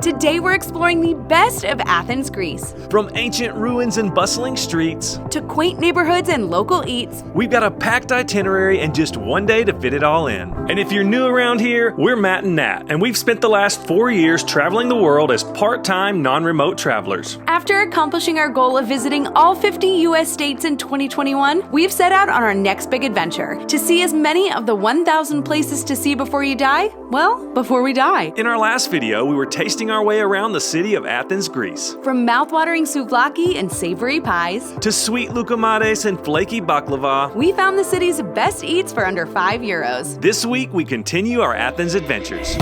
Today we're exploring the best of Athens, Greece. From ancient ruins and bustling streets to quaint neighborhoods and local eats, we've got a packed itinerary and just one day to fit it all in. And if you're new around here, we're Matt and Nat, and we've spent the last 4 years traveling the world as part-time, non-remote travelers. After accomplishing our goal of visiting all 50 U.S. states in 2021, we've set out on our next big adventure to see as many of the 1,000 places to see before you die, well, before we die. In our last video, we were tasting our way around the city of Athens, Greece. From mouth-watering souvlaki and savory pies to sweet loukoumades and flaky baklava, we found the city's best eats for under €5. This week, we continue our Athens adventures.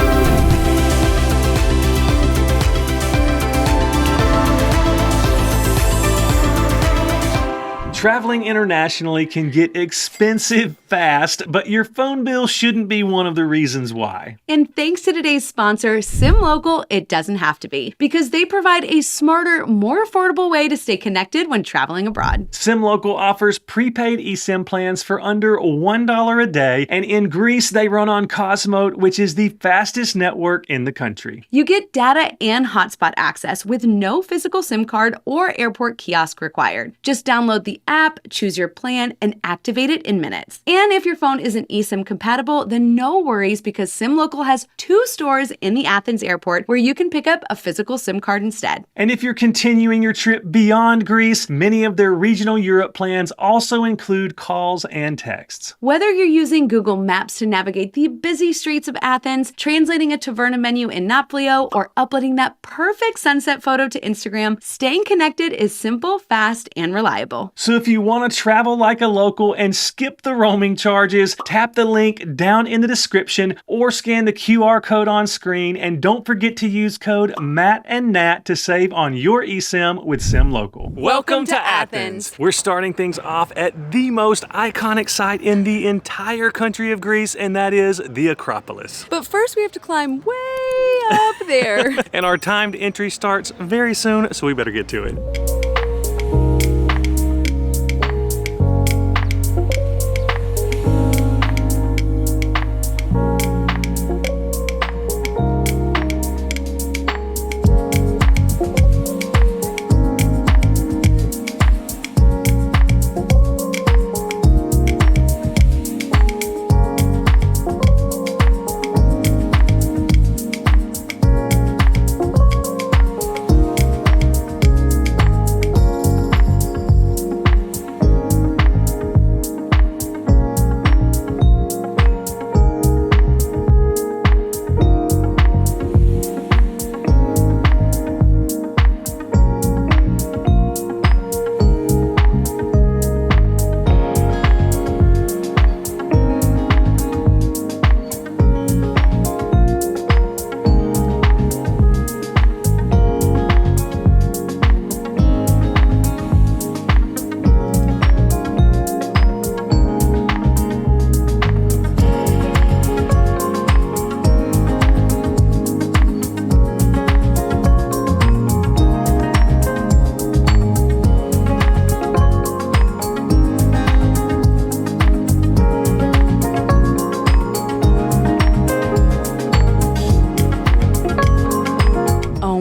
Traveling internationally can get expensive fast, but your phone bill shouldn't be one of the reasons why. And thanks to today's sponsor, SimLocal, it doesn't have to be, because they provide a smarter, more affordable way to stay connected when traveling abroad. SimLocal offers prepaid eSIM plans for under $1 a day, and in Greece, they run on Cosmode, which is the fastest network in the country. You get data and hotspot access with no physical SIM card or airport kiosk required. Just download the app, choose your plan, and activate it in minutes. And if your phone isn't eSIM compatible, then no worries, because SimLocal has 2 stores in the Athens airport where you can pick up a physical SIM card instead. And if you're continuing your trip beyond Greece, many of their regional Europe plans also include calls and texts. Whether you're using Google Maps to navigate the busy streets of Athens, translating a taverna menu in Naplio, or uploading that perfect sunset photo to Instagram, staying connected is simple, fast, and reliable. So if you want to travel like a local and skip the roaming charges, tap the link down in the description or scan the QR code on screen, and don't forget to use code MATTANDNAT to save on your eSIM with SimLocal. Welcome to Athens. We're starting things off at the most iconic site in the entire country of Greece, and that is the Acropolis. But first we have to climb way up there. And our timed entry starts very soon, so we better get to it.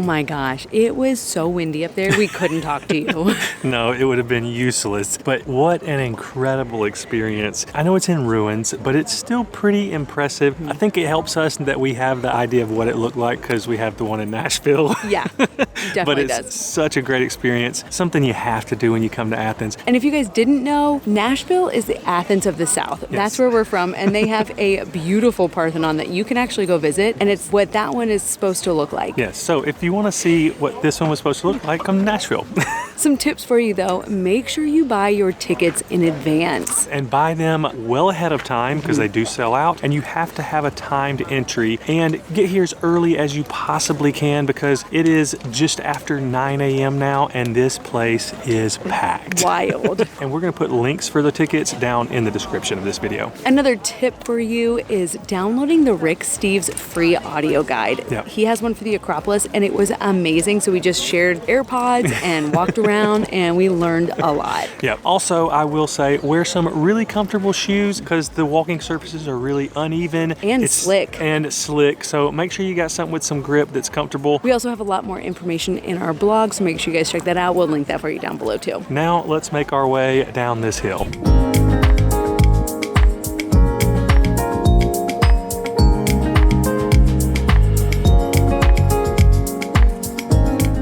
My gosh, it was so windy up there, we couldn't talk to you. No, it would have been useless, but what an incredible experience. I know it's in ruins, but it's still pretty impressive. I think it helps us that we have the idea of what it looked like because we have the one in Nashville. Yeah, definitely but it's does. Such a great experience, something you have to do when you come to Athens. And if you guys didn't know, Nashville is the Athens of the South. Yes. That's where we're from, and they have a beautiful Parthenon that you can actually go visit, and it's what that one is supposed to look like. Yes, so if you want to see what this one was supposed to look like, come to Nashville. Some tips for you though, make sure you buy your tickets in advance. And buy them well ahead of time because they do sell out, and you have to have a timed entry and get here as early as you possibly can because it is just after 9 a.m. now and this place is packed. Wild. And we're going to put links for the tickets down in the description of this video. Another tip for you is downloading the Rick Steves free audio guide. Yep. He has one for the Acropolis and it was amazing. So we just shared AirPods and walked around around and we learned a lot. Yeah, also I will say wear some really comfortable shoes because the walking surfaces are really uneven. And slick. And slick, so make sure you got something with some grip that's comfortable. We also have a lot more information in our blog, so make sure you guys check that out. We'll link that for you down below too. Now let's make our way down this hill.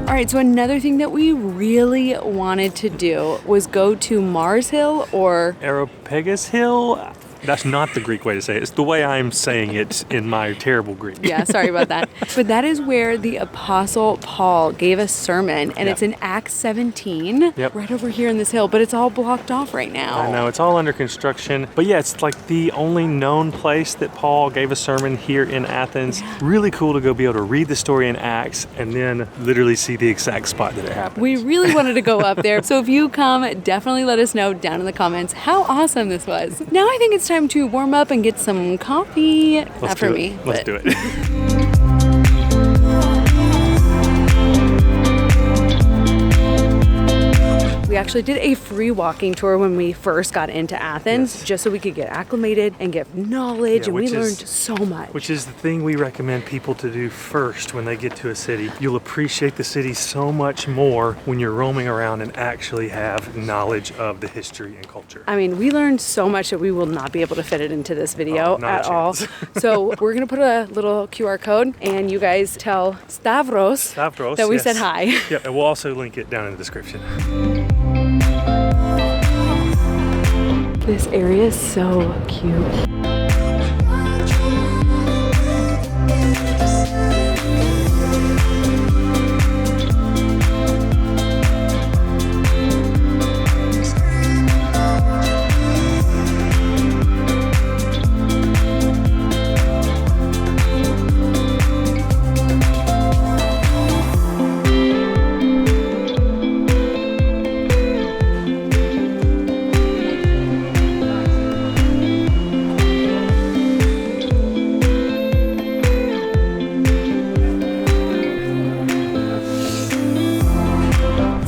All right, so another thing that we really wanted to do was go to Mars Hill or Acropolis Hill? That's not the Greek way to say it. It's the way I'm saying it in my terrible Greek. Yeah, sorry about that. But that is where the Apostle Paul gave a sermon, and it's in Acts 17, right over here in this hill, but it's all blocked off right now. I know, it's all under construction. But yeah, it's like the only known place that Paul gave a sermon here in Athens. Really cool to go be able to read the story in Acts and then literally see the exact spot that it happened. We really wanted to go up there. So if you come, definitely let us know down in the comments how awesome this was. Now I think it's time to warm up and get some coffee. Not for me. Let's do it. We actually did a free walking tour when we first got into Athens, just so we could get acclimated and get knowledge, and we learned so much. Which is the thing we recommend people to do first when they get to a city. You'll appreciate the city so much more when you're roaming around and actually have knowledge of the history and culture. I mean, we learned so much that we will not be able to fit it into this video at all. So we're gonna put a little QR code, and you guys tell Stavros that we said hi. Yeah, and we'll also link it down in the description. This area is so cute.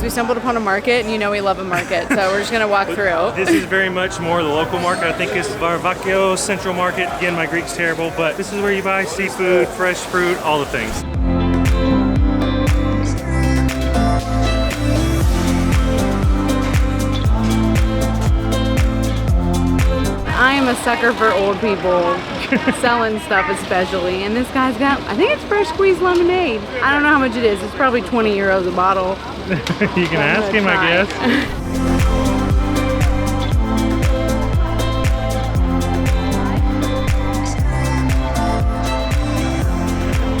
Stumbled upon a market, and you know we love a market, so we're just gonna walk through. This is very much more the local market. I think it's Varvakios Central Market. Again, my Greek's terrible, but this is where you buy seafood, fresh fruit, all the things. I am a sucker for old people selling stuff especially, and this guy's got, I think it's fresh squeezed lemonade. I don't know how much it is. It's probably 20 euros a bottle. You can ask him, I guess.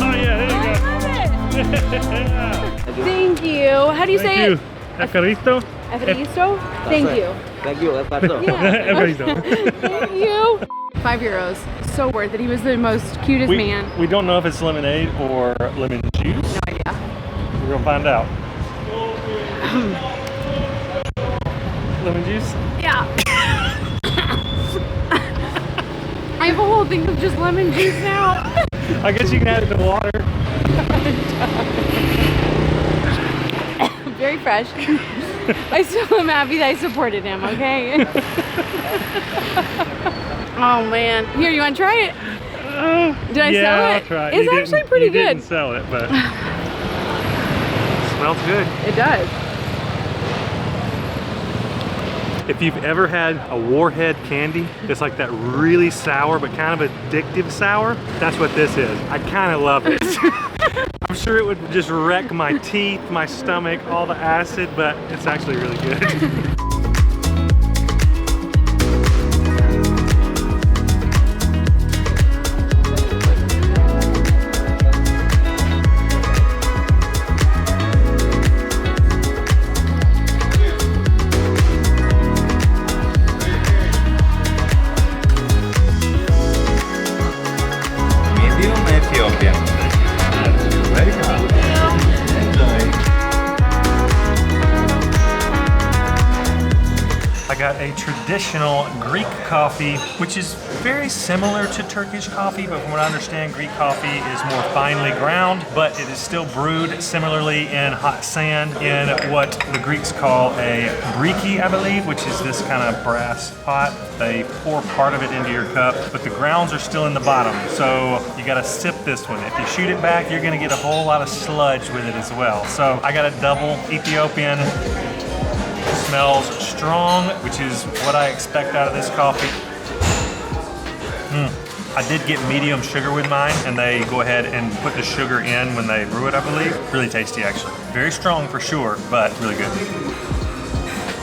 Oh yeah, there you go. Thank you. How do you say it? Evaristo? Evaristo? Thank you. Thank you, Eduardo. Thank you. 5 euros. So worth it. He was the most cutest man. We don't know if it's lemonade or lemon juice. No idea. We're gonna find out. Lemon juice? Yeah. I have a whole thing of just lemon juice now. I guess you can add it to water. Very fresh. I still am happy that I supported him, okay? Oh man. Here, you want to try it? Did I sell it? Yeah, I'll try it. It's actually pretty good. You didn't sell it, but it smells good. It does. If you've ever had a warhead candy, it's like that really sour but kind of addictive sour, that's what this is. I kind of love it. I'm sure it would just wreck my teeth, my stomach, all the acid, but it's actually really good. I got a traditional Greek coffee, which is very similar to Turkish coffee, but from what I understand, Greek coffee is more finely ground, but it is still brewed similarly in hot sand in what the Greeks call a briki, I believe, which is this kind of brass pot. They pour part of it into your cup, but the grounds are still in the bottom, so you gotta sip this one. If you shoot it back, you're gonna get a whole lot of sludge with it as well. So I got a double Ethiopian. Smells strong, which is what I expect out of this coffee. I did get medium sugar with mine, and they go ahead and put the sugar in when they brew it, I believe. Really tasty, actually. Very strong for sure, but really good.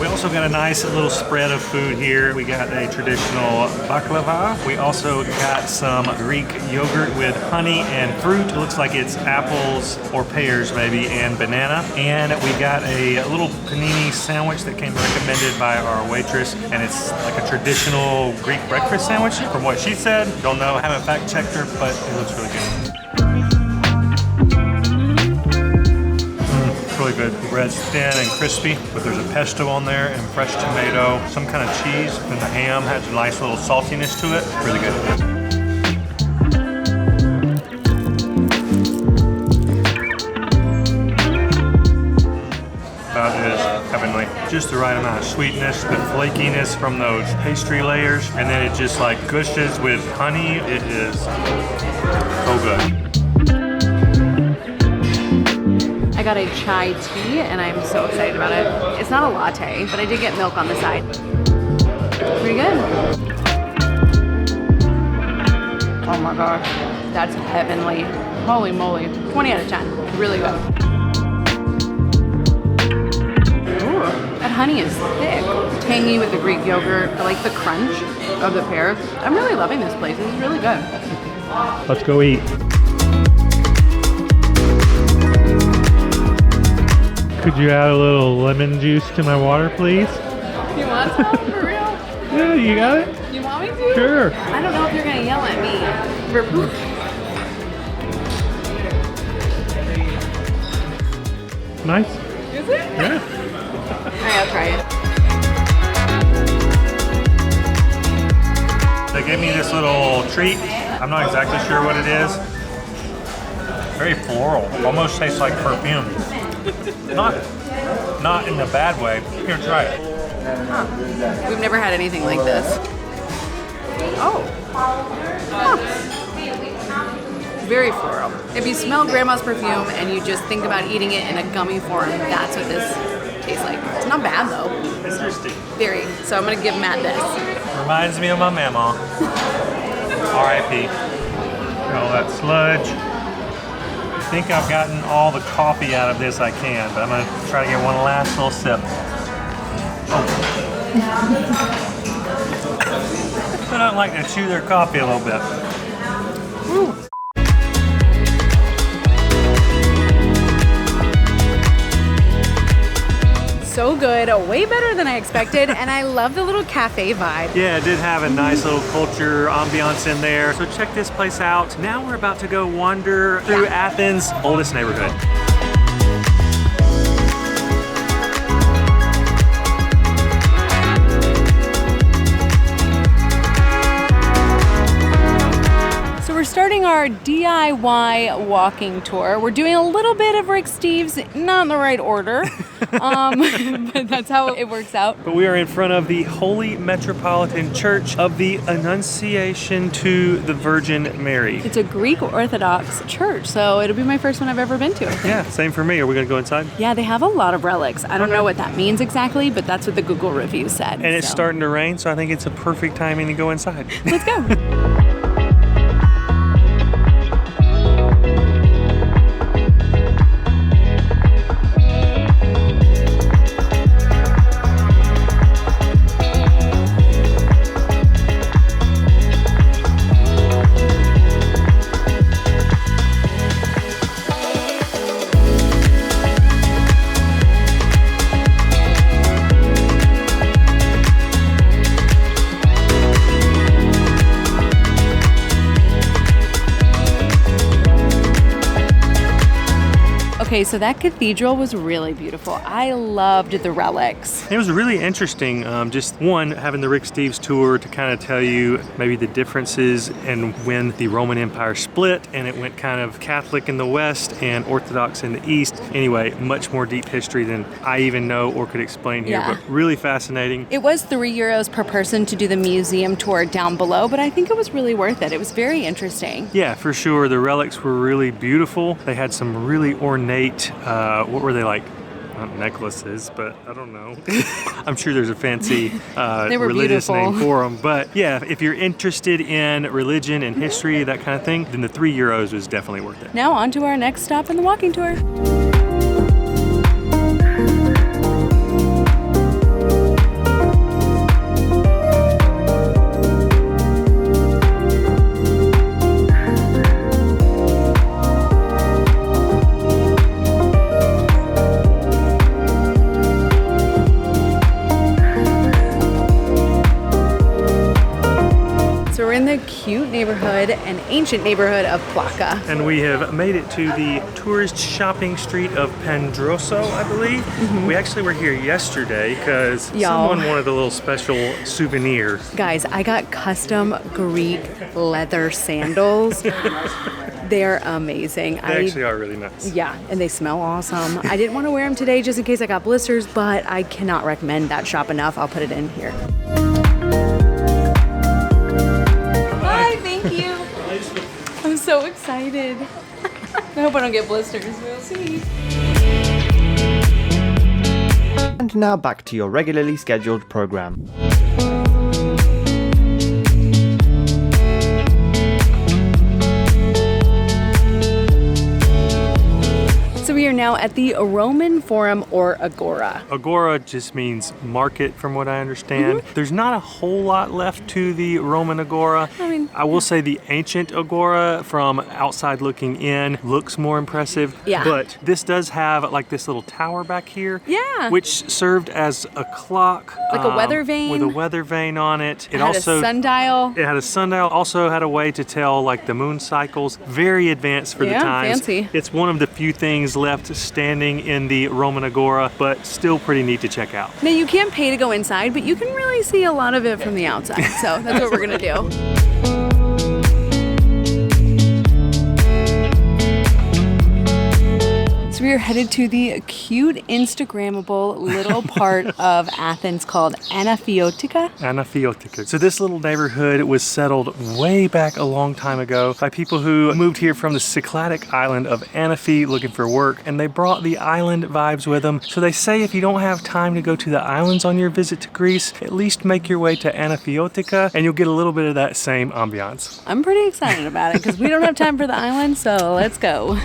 We also got a nice little spread of food here. We got a traditional baklava. We also got some Greek yogurt with honey and fruit. It looks like it's apples or pears maybe and banana. And we got a little panini sandwich that came recommended by our waitress. And it's like a traditional Greek breakfast sandwich from what she said. Don't know, haven't fact checked her, but it looks really good. Really good. The bread's thin and crispy, but there's a pesto on there and fresh tomato, some kind of cheese, and the ham has a nice little saltiness to it. Really good. That is heavenly. Just the right amount of sweetness, the flakiness from those pastry layers, and then it just like gushes with honey. It is so good. I got a chai tea and I'm so excited about it. It's not a latte, but I did get milk on the side. Pretty good. Oh my gosh, that's heavenly. Holy moly, 20 out of 10, really good. Ooh, that honey is thick, tangy with the Greek yogurt. I like the crunch of the pear. I'm really loving this place, this is really good. Let's go eat. Could you add a little lemon juice to my water, please? You want some, for real? Yeah, you got it? You want me to? Sure. I don't know if you're gonna yell at me for poop. Nice. Is it? Yeah. Alright, I'll try it. They gave me this little treat. I'm not exactly sure what it is. Very floral. Almost tastes like perfume. Not in a bad way. Here, try it. Huh. We've never had anything like this. Oh. Huh. Very floral. If you smell grandma's perfume and you just think about eating it in a gummy form, that's what this tastes like. It's not bad though. Interesting. Very. So I'm gonna give Matt this. Reminds me of my mama. R.I.P. All that sludge. I think I've gotten all the coffee out of this I can, but I'm gonna try to get one last little sip. Oh. I don't like to chew their coffee a little bit. Woo. So good, way better than I expected, and I love the little cafe vibe. Yeah, it did have a nice little culture ambiance in there. So check this place out. Now we're about to go wander through Athens' oldest neighborhood. We're starting our DIY walking tour. We're doing a little bit of Rick Steves, not in the right order, but that's how it works out. But we are in front of the Holy Metropolitan Church of the Annunciation to the Virgin Mary. It's a Greek Orthodox church, so it'll be my first one I've ever been to. Yeah, same for me. Are we gonna go inside? Yeah, they have a lot of relics. I don't know what that means exactly, but that's what the Google review said. And it's starting to rain, so I think it's a perfect timing to go inside. Let's go. Okay, so that cathedral was really beautiful. I loved the relics. It was really interesting, just one, having the Rick Steves tour to kind of tell you maybe the differences and when the Roman Empire split and it went kind of Catholic in the West and Orthodox in the East. Anyway, much more deep history than I even know or could explain here, Yeah. but really fascinating. It was €3 per person to do the museum tour down below, but I think it was really worth it. It was very interesting. Yeah, for sure. The relics were really beautiful. They had some really ornate, what were they like? Not necklaces, but I don't know. I'm sure there's a fancy They were religious beautiful. name for them. But yeah, if you're interested in religion and history, that kind of thing, then the €3 was definitely worth it. Now on to our next stop in the walking tour. So we're in the cute neighborhood and ancient neighborhood of Plaka. And we have made it to the tourist shopping street of Pandroso, I believe. We actually were here yesterday because someone wanted a little special souvenir. Guys, I got custom Greek leather sandals. They're amazing. They actually are really nice. Yeah, and they smell awesome. I didn't want to wear them today just in case I got blisters, but I cannot recommend that shop enough. I'll put it in here. Hi, thank you. I'm so excited. I hope I don't get blisters. We'll see. And now back to your regularly scheduled program. So we are now at the Roman Forum or Agora. Agora just means market from what I understand. There's not a whole lot left to the Roman Agora. I will say the ancient Agora from outside looking in looks more impressive. Yeah. But this does have like this little tower back here. Yeah. Which served as a clock. Like a weather vane. With a weather vane on it. It had a sundial. It had a sundial. Also had a way to tell like the moon cycles. Very advanced for the times. Fancy. It's one of the few things left standing in the Roman Agora, but still pretty neat to check out. Now you can't pay to go inside, but you can really see a lot of it from the outside. So that's what we're gonna do. So we are headed to the cute, Instagrammable little part of Athens called Anafiotika. Anafiotika. So this little neighborhood was settled way back a long time ago by people who moved here from the Cycladic island of Anaphe looking for work, and they brought the island vibes with them. So they say if you don't have time to go to the islands on your visit to Greece, at least make your way to Anafiotika and you'll get a little bit of that same ambiance. I'm pretty excited about it because we don't have time for the island, so let's go.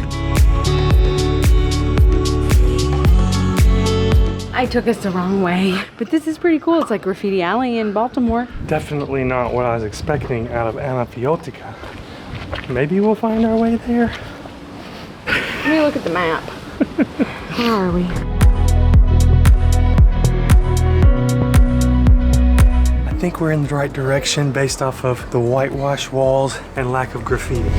I took us the wrong way, but this is pretty cool. It's like Graffiti Alley in Baltimore. Definitely not what I was expecting out of Anafiotika. Maybe we'll find our way there. Let me look at the map. Where are we? I think we're in the right direction based off of the whitewash walls and lack of graffiti.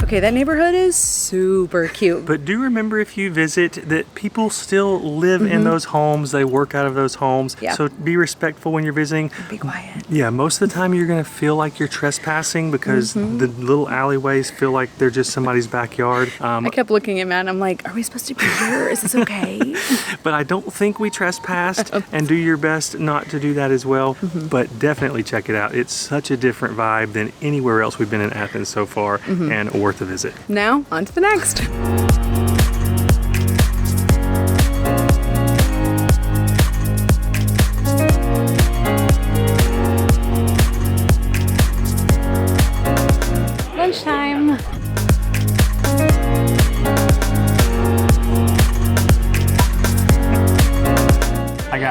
Okay, that neighborhood is super cute. But do remember if you visit that people still live in those homes, they work out of those homes. Yeah. So be respectful when you're visiting. Be quiet. Yeah, most of the time you're gonna feel like you're trespassing because the little alleyways feel like they're just somebody's backyard. I kept looking at Matt and I'm like, are we supposed to be here? Is this okay? But I don't think we trespassed, and do your best not to do that as well. But definitely check it out. It's such a different vibe than anywhere else we've been in Athens so far, and worth a visit. Now, on to the next. Lunchtime.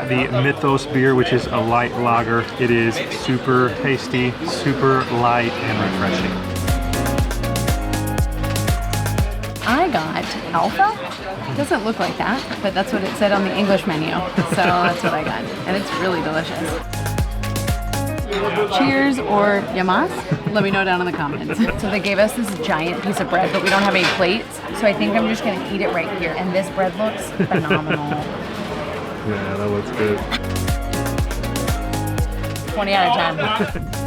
got the Mythos beer, which is a light lager. It is super tasty, super light, and refreshing. I got Alpha. It doesn't look like that, but that's what it said on the English menu. So that's what I got. And it's really delicious. Cheers or yamas? Let me know down in the comments. So they gave us this giant piece of bread, but we don't have any plates. So I think I'm just gonna eat it right here. And this bread looks phenomenal. Yeah, that looks good. 20 out of 10.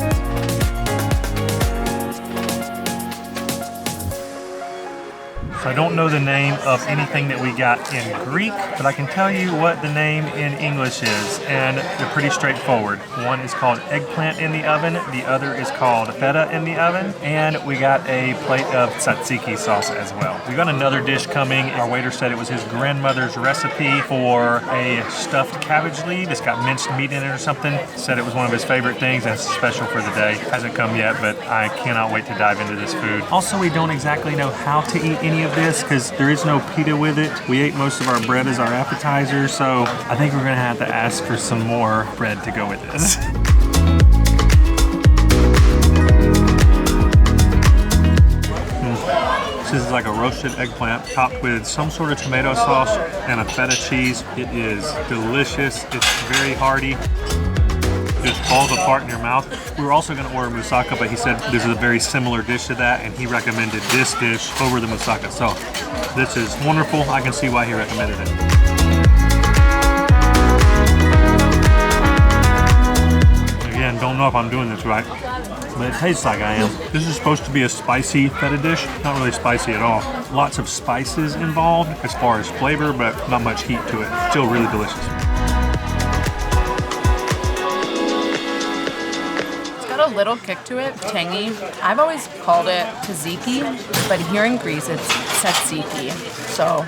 So I don't know the name of anything that we got in Greek, but I can tell you what the name in English is, and they're pretty straightforward. One is called eggplant in the oven, the other is called feta in the oven, and we got a plate of tzatziki sauce as well. We got another dish coming. Our waiter said it was his grandmother's recipe for a stuffed cabbage leaf. It's got minced meat in it or something. Said it was one of his favorite things and it's special for the day. Hasn't come yet, but I cannot wait to dive into this food. Also, we don't exactly know how to eat any of this because there is no pita with it. We ate most of our bread as our appetizer, so I think we're gonna have to ask for some more bread to go with this. This is like a roasted eggplant topped with some sort of tomato sauce and a feta cheese. It is delicious. It's very hearty. Just falls apart in your mouth. We were also going to order moussaka, but he said this is a very similar dish to that, and he recommended this dish over the moussaka. So this is wonderful. I can see why he recommended it. Again, don't know if I'm doing this right, but it tastes like I am. This is supposed to be a spicy feta dish. Not really spicy at all. Lots of spices involved as far as flavor, but not much heat to it. Still really delicious. A little kick to it, tangy. I've always called it tzatziki, but here in Greece it's tzatziki. So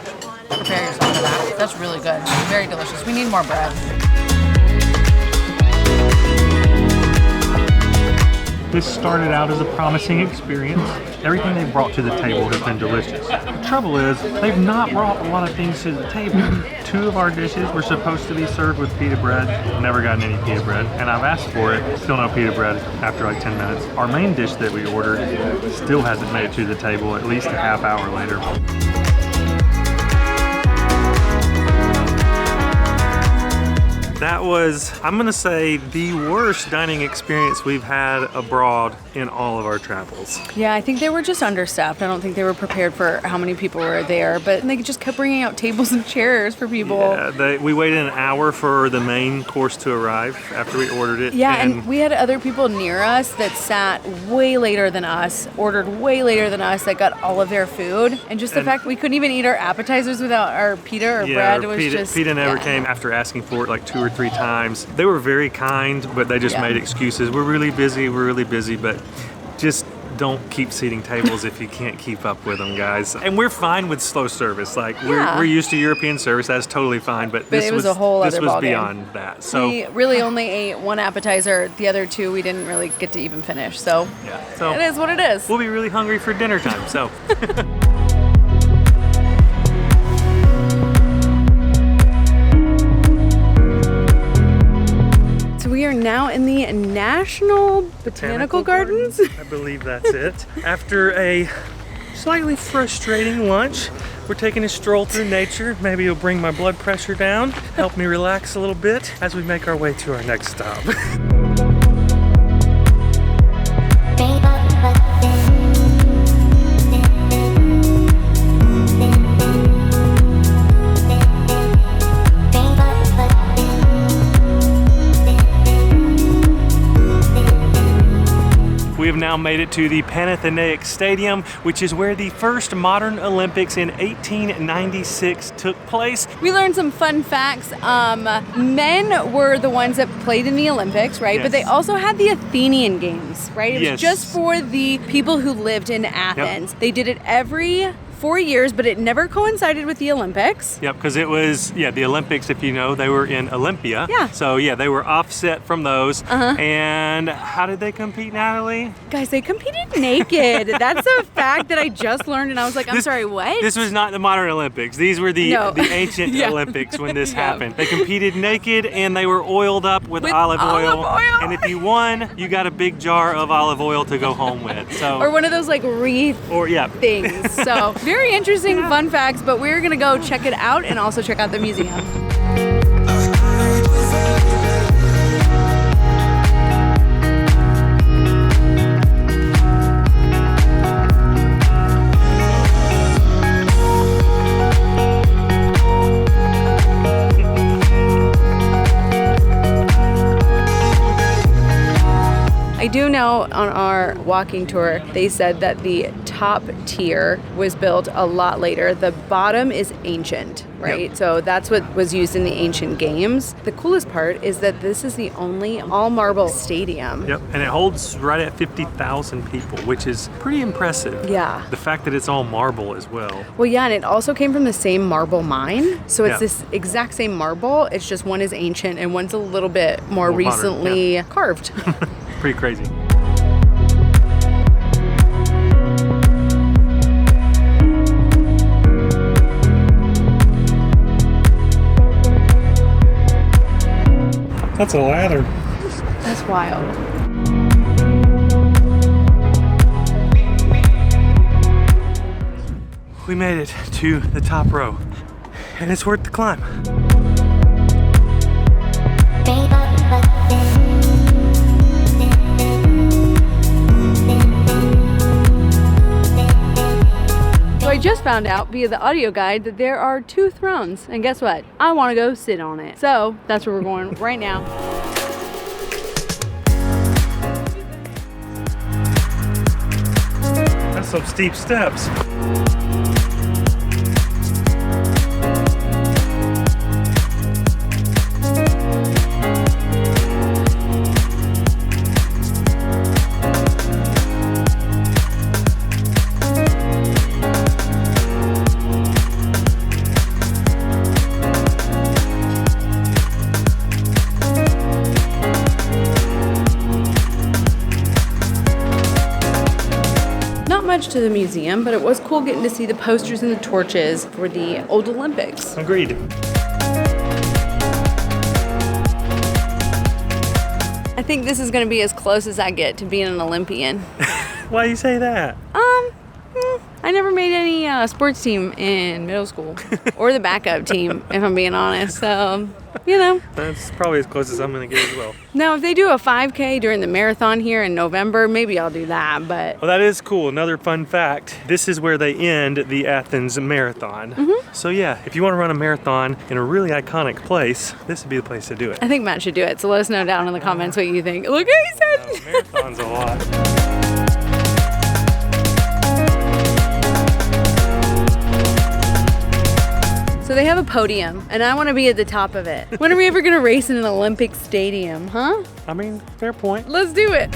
prepare yourself for that. That's really good. Very delicious. We need more bread. This started out as a promising experience. Everything they've brought to the table has been delicious. The trouble is, they've not brought a lot of things to the table. 2 of our dishes were supposed to be served with pita bread. Never gotten any pita bread, and I've asked for it. Still no pita bread after like 10 minutes. Our main dish that we ordered still hasn't made it to the table at least a half hour later. That was, I'm gonna say, the worst dining experience we've had abroad in all of our travels. Yeah, I think they were just understaffed. I don't think they were prepared for how many people were there, but they just kept bringing out tables and chairs for people. Yeah, we waited an hour for the main course to arrive after we ordered it. Yeah, and we had other people near us that sat way later than us, ordered way later than us, that got all of their food. And just the fact we couldn't even eat our appetizers without our pita or bread was just... Pita never came after asking for it like 2 or 3 times. They were very kind, but they just made excuses. We're really busy, but just don't keep seating tables if you can't keep up with them, guys. And we're fine with slow service. Like we're used to European service. That's totally fine. But this was a whole other ballgame. This was beyond that. So we really only ate 1 appetizer. The other 2 we didn't really get to even finish. So it is what it is. We'll be really hungry for dinner time. So. We are now in the National Botanical Gardens. I believe that's it. After a slightly frustrating lunch, we're taking a stroll through nature. Maybe it'll bring my blood pressure down, help me relax a little bit as we make our way to our next stop. We have now made it to the Panathenaic Stadium, which is where the first modern Olympics in 1896 took place. We learned some fun facts. Men were the ones that played in the Olympics, right? Yes. But they also had the Athenian Games, right? It was Yes. just for the people who lived in Athens. Yep. They did it every 4 years, but it never coincided with the Olympics. Yep, because it was, the Olympics, if you know, they were in Olympia. Yeah. So, they were offset from those. Uh-huh. And how did they compete, Natalie? Guys, they competed naked. That's a fact that I just learned, and I was like, I'm sorry, what? This was not the modern Olympics. These were the ancient Yeah. Olympics when this happened. They competed naked, and they were oiled up with olive oil. And if you won, you got a big jar of olive oil to go home with. So, or one of those like wreath things. So very interesting fun facts, but we're gonna go check it out and also check out the museum. I do know on our walking tour, they said that the top tier was built a lot later. The bottom is ancient, right? Yep. So that's what was used in the ancient games. The coolest part is that this is the only all marble stadium. Yep, and it holds right at 50,000 people, which is pretty impressive. Yeah. The fact that it's all marble as well. Well, yeah, and it also came from the same marble mine. So it's Yeah. this exact same marble. It's just one is ancient and one's a little bit more More modern, recently carved. Pretty crazy. That's a ladder. That's wild. We made it to the top row, and it's worth the climb. So I just found out via the audio guide that there are 2 thrones, and guess what? I want to go sit on it. So that's where we're going right now. That's some steep steps. To the museum, but it was cool getting to see the posters and the torches for the old Olympics. Agreed. I think this is going to be as close as I get to being an Olympian. Why do you say that? I never made any sports team in middle school or the backup team, if I'm being honest. So, you know. That's probably as close as I'm going to get as well. Now, if they do a 5K during the marathon here in November, maybe I'll do that. But Well, that is cool. Another fun fact, this is where they end the Athens Marathon. Mm-hmm. So yeah, if you want to run a marathon in a really iconic place, this would be the place to do it. I think Matt should do it. So let us know down in the comments what you think. Look, he said. Marathon's a lot. So they have a podium, and I want to be at the top of it. When are we ever going to race in an Olympic stadium, huh? I mean, fair point. Let's do it.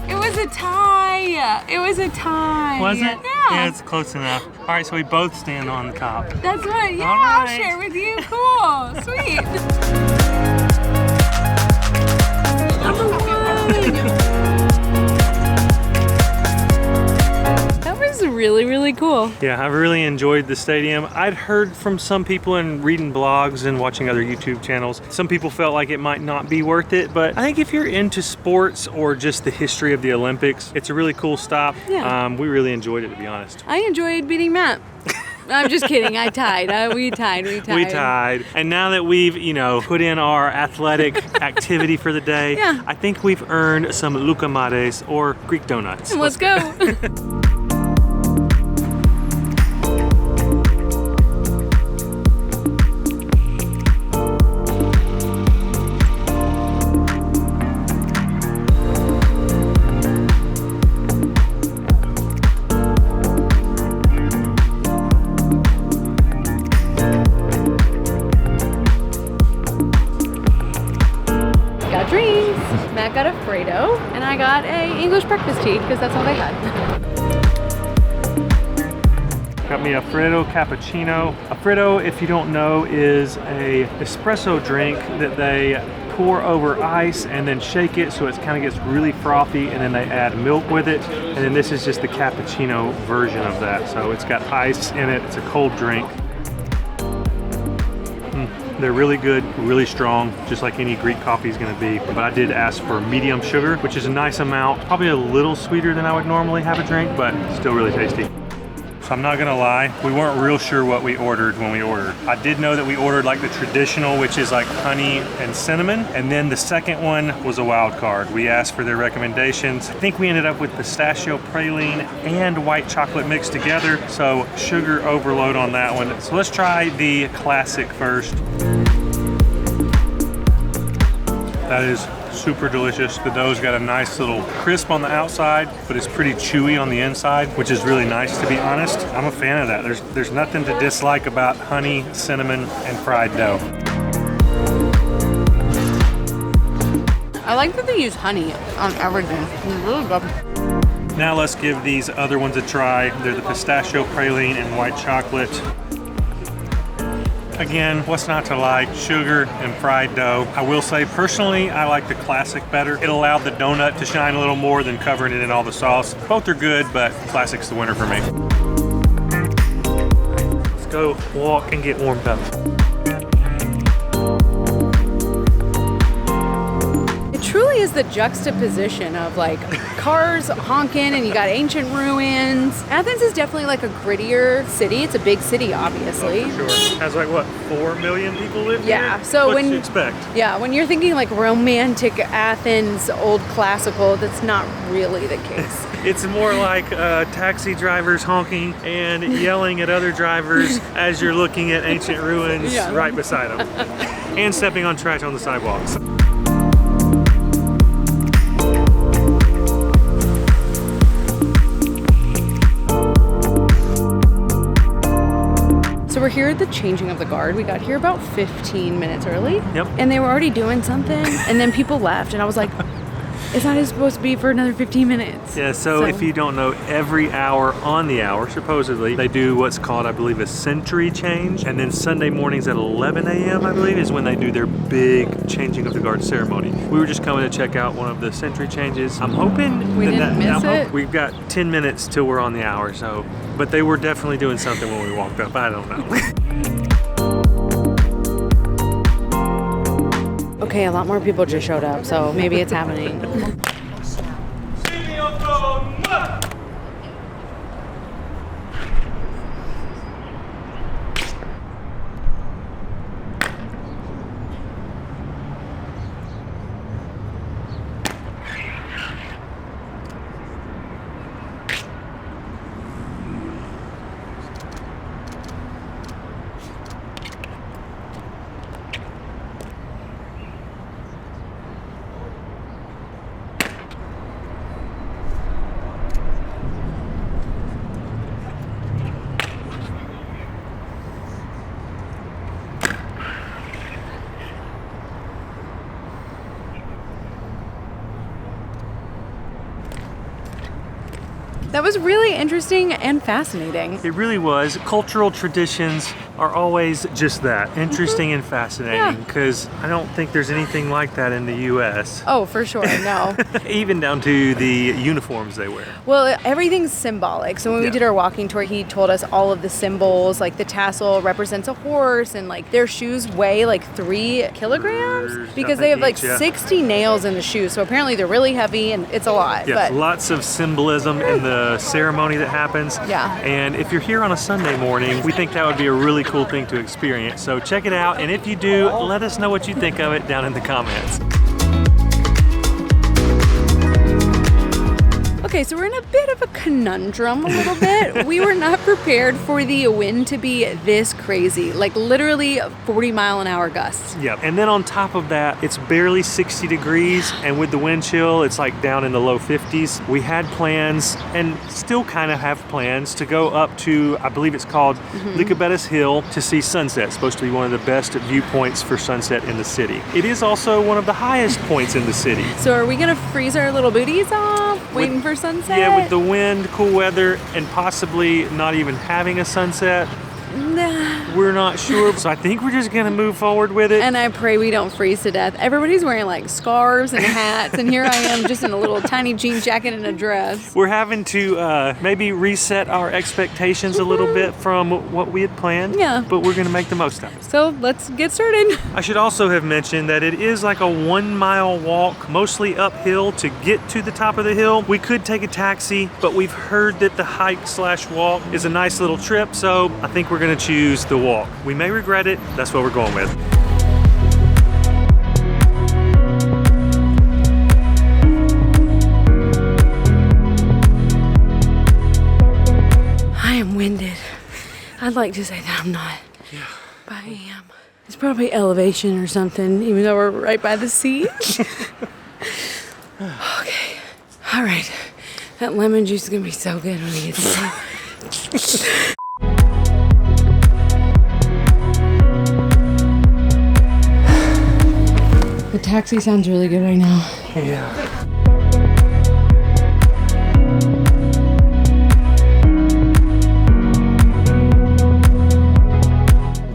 It was a tie. It was a tie. Was it? Yeah. Yeah, it's close enough. All right, so we both stand on the top. That's right. Yeah, All I'll right. share with you. Cool. Sweet. Number 1. Really, really cool. Yeah, I really enjoyed the stadium. I'd heard from some people and reading blogs and watching other YouTube channels, some people felt like it might not be worth it, but I think if you're into sports or just the history of the Olympics, it's a really cool stop. Yeah. We really enjoyed it, to be honest. I enjoyed beating Matt. I'm just kidding. I tied. We tied. We tied. And now that we've, put in our athletic activity for the day, Yeah. I think we've earned some loukoumades or Greek donuts. Let's go. Matt got a Frito, and I got a English breakfast tea because that's all they had. Got me a Freddo cappuccino. A Freddo, if you don't know, is a espresso drink that they pour over ice and then shake it so it kind of gets really frothy, and then they add milk with it. And then this is just the cappuccino version of that. So it's got ice in it. It's a cold drink. They're really good, really strong, just like any Greek coffee is going to be. But I did ask for medium sugar, which is a nice amount. Probably a little sweeter than I would normally have a drink, but still really tasty. So I'm not gonna lie, we weren't real sure what we ordered when we ordered. I did know that we ordered like the traditional, which is like honey and cinnamon, and then the second one was a wild card. We asked for their recommendations. I think we ended up with pistachio praline and white chocolate mixed together, so sugar overload on that one. So let's try the classic first. That is super delicious. The dough's got a nice little crisp on the outside, but it's pretty chewy on the inside, which is really nice, to be honest. I'm a fan of that. There's nothing to dislike about honey, cinnamon, and fried dough. I like that they use honey on everything. It's really good. Now let's give these other ones a try. They're the pistachio praline and white chocolate. Again, what's not to like? Sugar and fried dough. I will say, personally, I like the classic better. It allowed the donut to shine a little more than covering it in all the sauce. Both are good, but classic's the winner for me. Let's go walk and get warmed up. It truly is the juxtaposition of like cars honking and you got ancient ruins. Athens is definitely like a grittier city. It's a big city, obviously. Oh, for sure. Has like what, 4 million people live here? Yeah. So What'd when you expect? Yeah, when you're thinking like romantic Athens, old classical, that's not really the case. It's more like taxi drivers honking and yelling at other drivers as you're looking at ancient ruins right beside them, and stepping on trash on the sidewalks. So we're here at the changing of the guard. We got here about 15 minutes early. Yep. And they were already doing something, and then people left, and I was like, it's not even supposed to be for another 15 minutes. Yeah, so if you don't know, every hour on the hour, supposedly, they do what's called, I believe, a century change. And then Sunday mornings at 11 a.m., I believe, is when they do their big changing of the guard ceremony. We were just coming to check out one of the century changes. I'm hoping we didn't miss it. We've got 10 minutes till we're on the hour, so. But they were definitely doing something when we walked up. I don't know. Okay, a lot more people just showed up, so maybe it's happening. That was really interesting and fascinating. It really was. Cultural traditions are always just that, interesting and fascinating, because I don't think there's anything like that in the US. Oh, for sure, no. Even down to the uniforms they wear. Well, everything's symbolic. So when we did our walking tour, he told us all of the symbols, like the tassel represents a horse, and like their shoes weigh like 3 kilograms because they have like 60 nails in the shoes. So apparently they're really heavy and it's a lot. Yeah, but lots of symbolism in the ceremony that happens. Yeah. And if you're here on a Sunday morning, we think that would be a really cool thing to experience. So check it out. And if you do, let us know what you think of it down in the comments. Okay, Okay, so we're in a bit of a conundrum a little bit. We were not prepared for the wind to be this crazy, like literally 40-mile-an-hour gusts. Yep. And then on top of that, it's barely 60 degrees, and with the wind chill, it's like down in the low 50s. We had plans, and still kind of have plans, to go up to, I believe it's called Lycabettus Hill, to see sunset. It's supposed to be one of the best viewpoints for sunset in the city. It is also one of the highest points in the city. So are we gonna freeze our little booties off, waiting for sunset? Yeah, with the wind, cool weather, and possibly not even having a sunset. Nah. We're not sure, so I think we're just gonna move forward with it. And I pray we don't freeze to death. Everybody's wearing like scarves and hats, and here I am just in a little tiny jean jacket and a dress. We're having to maybe reset our expectations a little bit from what we had planned. Yeah. But we're gonna make the most of it. So let's get started. I should also have mentioned that it is like a 1 mile walk, mostly uphill, to get to the top of the hill. We could take a taxi, but we've heard that the hike/walk is a nice little trip, so I think we're gonna choose the walk. We may regret it, that's what we're going with. I am winded. I'd like to say that I'm not. Yeah. But I am. It's probably elevation or something, even though we're right by the sea. Okay. All right. That lemon juice is gonna be so good when we get there. The taxi sounds really good right now. Yeah.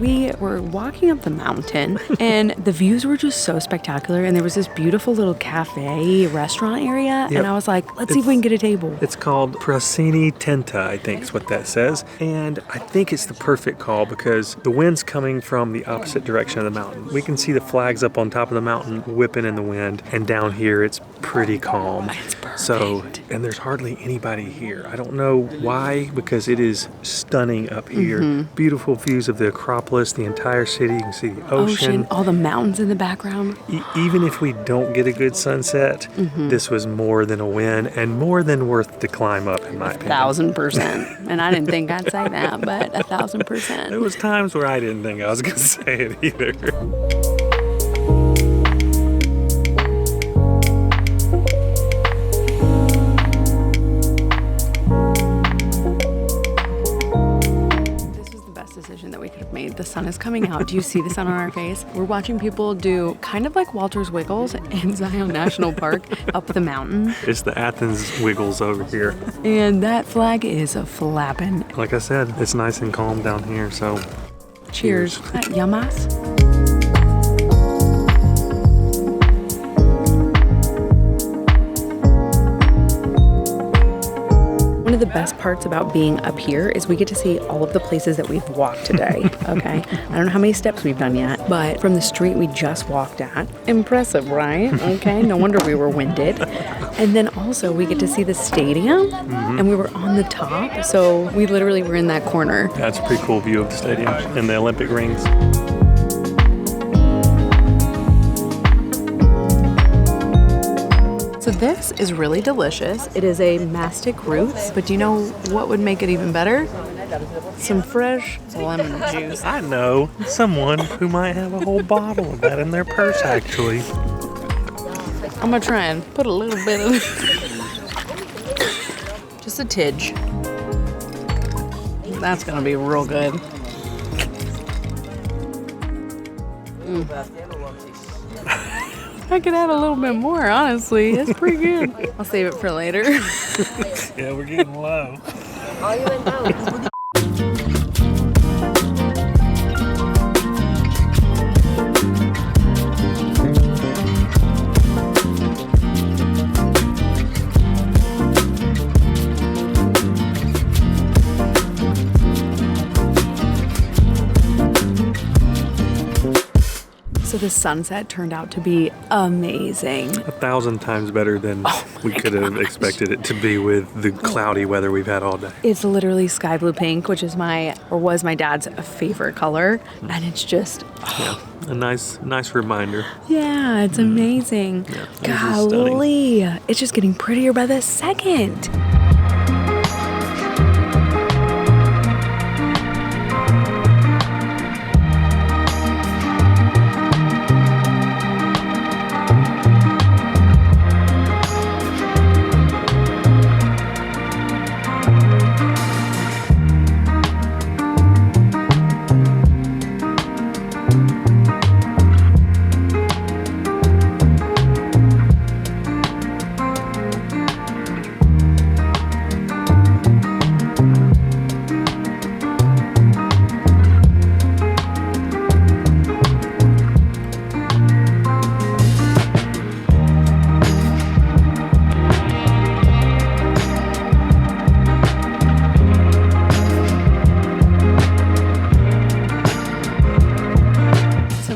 We were walking up the mountain and the views were just so spectacular, and there was this beautiful little cafe restaurant area. Yep. And I was like, let's see if we can get a table. It's called Prasini Tenta, I think is what that says. And I think it's the perfect call because the wind's coming from the opposite direction of the mountain. We can see the flags up on top of the mountain whipping in the wind, and down here it's pretty calm. It's perfect. So, and there's hardly anybody here. I don't know why, because it is stunning up here. Beautiful views of the Acropolis, the entire city. You can see the ocean. All the mountains in the background. Even if we don't get a good sunset, this was more than a win and more than worth the climb up, in my opinion. 1,000%. And I didn't think I'd say that, but 1,000%. There was times where I didn't think I was going to say it either. Decision that we could have made. The sun is coming out. Do you see the sun on our face? We're watching people do kind of like Walter's Wiggles in Zion National Park up the mountain. It's the Athens Wiggles over here. And that flag is a flapping. Like I said, it's nice and calm down here, so Cheers. Yamas. One of the best parts about being up here is we get to see all of the places that we've walked today, okay? I don't know how many steps we've done yet, but from the street we just walked at. Impressive, right? Okay, no wonder we were winded. And then also we get to see the stadium, and we were on the top, so we literally were in that corner. that's a pretty cool view of the stadium and the Olympic rings. So this is really delicious. It is a mastic roots, but do you know what would make it even better? Some fresh lemon juice. I know someone who might have a whole bottle of that in their purse, actually. I'm gonna try and put a little bit of just a tidge. That's gonna be real good. I could add a little bit more, honestly. It's pretty good. I'll save it for later. Yeah, we're getting low. So the sunset turned out to be amazing. 1,000 times better than we could have expected it to be with the cloudy weather we've had all day. It's literally sky blue pink, which is was my dad's favorite color. And it's just, Yeah, a nice reminder. yeah, it's amazing. Yeah, it was just stunning. Golly, it's just getting prettier by the second.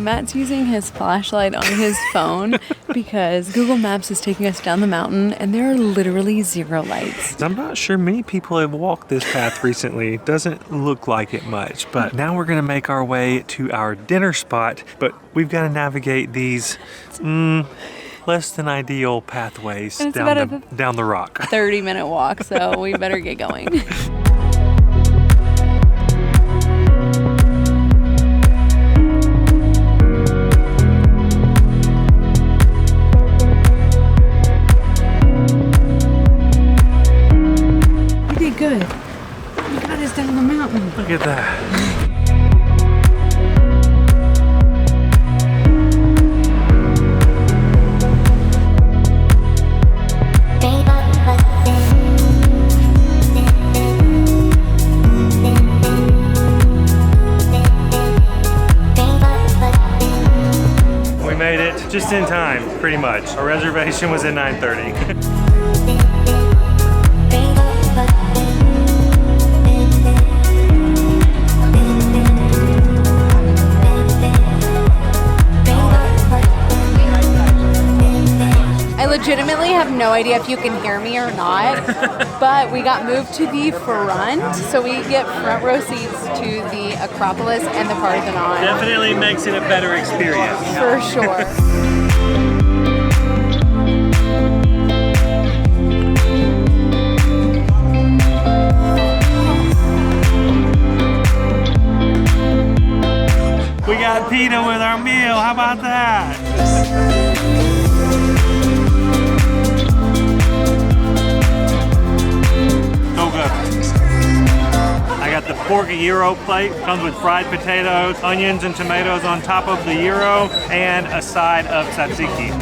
Matt's using his flashlight on his phone because Google Maps is taking us down the mountain and there are literally 0 lights. I'm not sure many people have walked this path recently. It doesn't look like it much, but now we're gonna make our way to our dinner spot, but we've got to navigate these less than ideal pathways And it's down about down the rock. 30-minute walk, so we better get going. Good. You got us down the mountain. Look at that. We made it just in time, pretty much. Our reservation was at 9:30. Legitimately have no idea if you can hear me or not, but we got moved to the front, so we get front row seats to the Acropolis and the Parthenon. Definitely makes it a better experience. For sure. We got pita with our meal, how about that? So good. I got the pork gyro plate. Comes with fried potatoes, onions, and tomatoes on top of the gyro, and a side of tzatziki.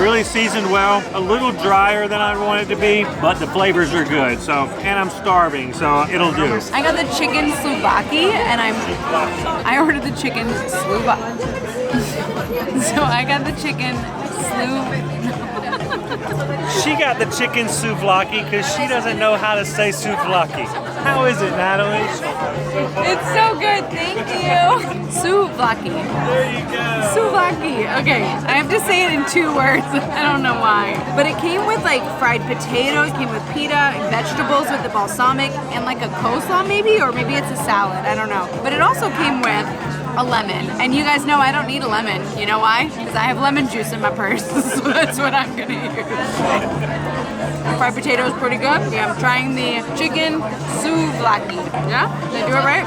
Really seasoned well, a little drier than I want it to be, but the flavors are good. So, and I'm starving, so it'll do. I got the chicken souvlaki, and I ordered the chicken souvlaki. So I got the chicken She got the chicken souvlaki because she doesn't know how to say souvlaki. How is it, Natalie? It's so good, thank you. Souvlaki. There you go. Souvlaki. Okay, I have to say it in 2 words. I don't know why. But it came with like fried potatoes, came with pita, vegetables with the balsamic, and like a coleslaw maybe, or maybe it's a salad, I don't know. But it also came with a lemon. And you guys know I don't need a lemon. You know why? Because I have lemon juice in my purse. So that's what I'm gonna use. Fried potato is pretty good. Yeah, I'm trying the chicken souvlaki. Yeah? Did I do it right?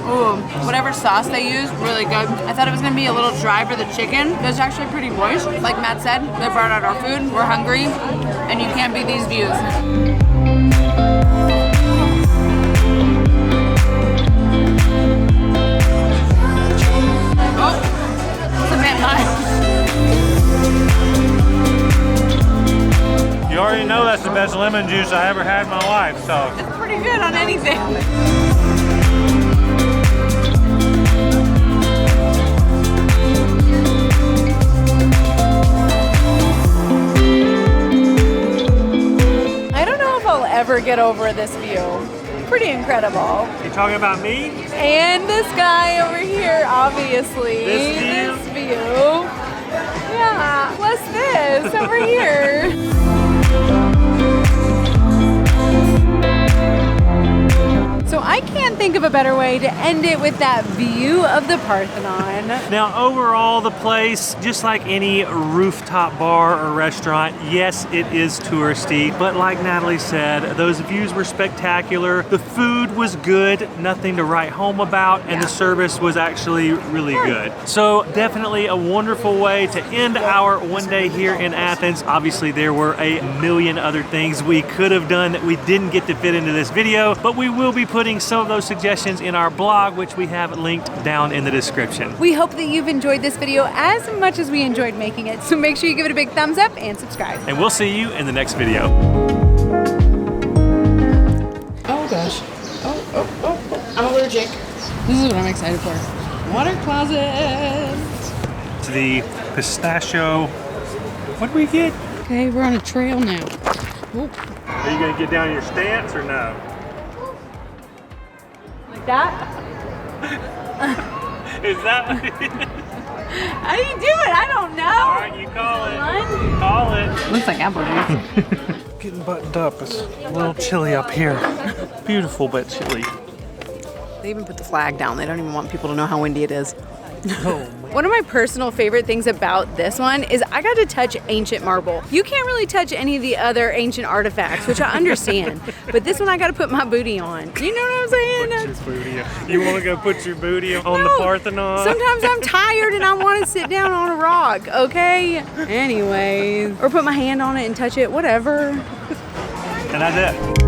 Ooh, whatever sauce they use, really good. I thought it was gonna be a little dry for the chicken. It was actually pretty moist. Like Matt said, they brought out our food. We're hungry, and you can't beat these views. Oh, it's a bit much. You already know that's the best lemon juice I ever had in my life, so. It's pretty good on anything. I don't know if I'll ever get over this view. pretty incredible. You talking about me? And this guy over here, obviously. This view? This view. Yeah. What's this over here? So I can't think of a better way to end it with that view of the Parthenon. Now, overall, the place, just like any rooftop bar or restaurant, yes, it is touristy, but like Natalie said, those views were spectacular. The food was good, nothing to write home about, and the service was actually really good. So definitely a wonderful way to end our one day here in Athens. Obviously, there were a million other things we could have done that we didn't get to fit into this video, but we will be putting some of those suggestions in our blog, which we have linked down in the description. We hope that you've enjoyed this video as much as we enjoyed making it, so make sure you give it a big thumbs up and subscribe. And we'll see you in the next video. Oh gosh. Oh. I'm allergic. This is what I'm excited for. Water closet. It's the pistachio. What do we get? Okay, we're on a trail now. Oop. Are you gonna get down your stance or no? Like that? Is that what it is? How do you do it? I don't know. All right, you call it. Call it. Looks like apple juice. Getting buttoned up. It's a little chilly up here. Beautiful, but chilly. They even put the flag down. They don't even want people to know how windy it is. Oh, man. One of my personal favorite things about this one is I got to touch ancient marble. You can't really touch any of the other ancient artifacts, which I understand. But this one I got to put my booty on. You know what I'm saying? Put your booty on. You want to go put your booty on the No. Parthenon? Sometimes I'm tired and I want to sit down on a rock, okay? Anyways. Or put my hand on it and touch it, whatever. And that's it.